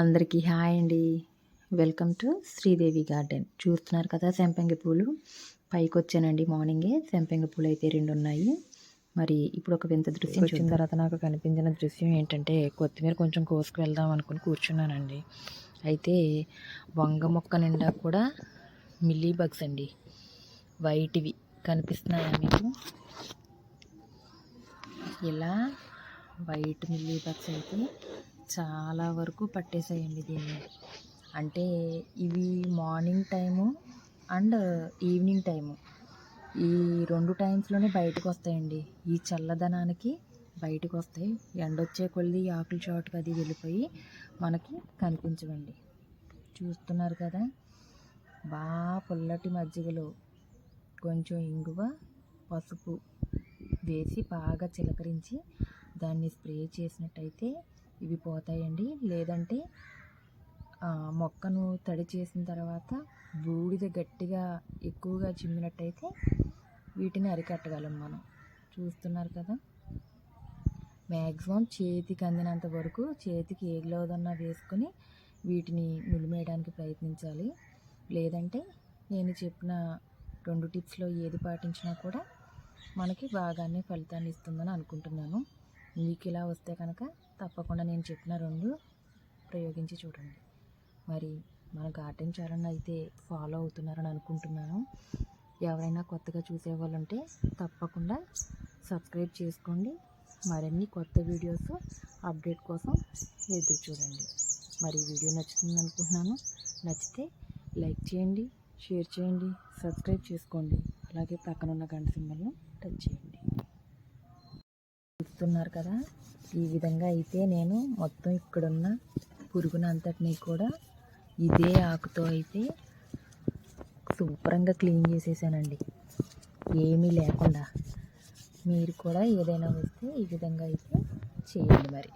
అందరికీ హాయ్ అండి. Welcome to Sridevi garden. చూస్తున్నారు కదా సంపెంగ పూలు. పైకి వచ్చానండి మార్నింగే. సంపెంగ పూలు అయితే 2 ఉన్నాయి. మరి ఇప్పుడు ఒక వింత దృశ్యం వచ్చిన తర్వాత నాకు కనిపించిన దృశ్యం ఏంటంటే, కొత్తిమీర కొంచెం కోసుకు వెళ్దాం అనుకుని కూర్చున్నానండి. అయితే వంగ మొక్క నిండా కూడా మిల్లీ బగ్స్ అండి. వైట్వి కనిపిస్తున్నాయా మీకు? ఇలా వైట్ మిల్లీ బగ్స్ అయితే చాలా వరకు పట్టేసాయండి దీన్ని. అంటే ఇవి morning time and evening time, ఈ 2 టైమ్స్లోనే బయటకు వస్తాయండి. ఈ చల్లదనానికి బయటకు వస్తాయి. ఎండొచ్చే కొద్ది ఆకుల చాటుకు అది వెళ్ళిపోయి మనకి కనిపించవండి. చూస్తున్నారు కదా, బాగా పుల్లటి మజ్జిగలో కొంచెం ఇంగువ, పసుపు వేసి బాగా చిలకరించి దాన్ని స్ప్రే చేసినట్టయితే ఇవి పోతాయండి. లేదంటే మొక్కను తడి చేసిన తర్వాత బూడిద గట్టిగా ఎక్కువగా చిమ్మినట్టయితే వీటిని అరికట్టగలం మనం. చూస్తున్నారు కదా, మ్యాక్సిమం చేతికి అందినంత వరకు చేతికి ఏ గ్లౌజ్ అన్నా వేసుకొని వీటిని నులిమేయడానికి ప్రయత్నించాలి. లేదంటే నేను చెప్పిన 2 టిప్స్లో ఏది పాటించినా కూడా మనకి బాగానే ఫలితాన్ని ఇస్తుందని అనుకుంటున్నాను. మీకు ఇలా వస్తే కనుక తప్పకుండా నేను చెప్పిన 2 ప్రయోగించి చూడండి. మరి మన గార్డెన్ ఛానల్ అయితే ఫాలో అవుతున్నారని అనుకుంటున్నాను. ఎవరైనా కొత్తగా చూసేవాళ్ళు ఉంటే తప్పకుండా సబ్స్క్రైబ్ చేసుకోండి. మరిన్ని కొత్త వీడియోస్ అప్డేట్ కోసం ఎదురు చూడండి. మరి ఈ వీడియో నచ్చుతుంది అనుకుంటున్నాను. నచ్చితే లైక్ చేయండి, షేర్ చేయండి, సబ్స్క్రైబ్ చేసుకోండి. అలాగే పక్కనున్న గంట సింబల్ను టచ్ చేయండి. చూస్తున్నారు కదా, ఈ విధంగా అయితే నేను మొత్తం ఇక్కడున్న పురుగునంతటినీ కూడా ఇదే ఆకుతో అయితే శుభ్రంగా క్లీన్ చేసేసానండి, ఏమీ లేకుండా. మీరు కూడా ఏదైనా వస్తే ఈ విధంగా అయితే చేయండి మరి.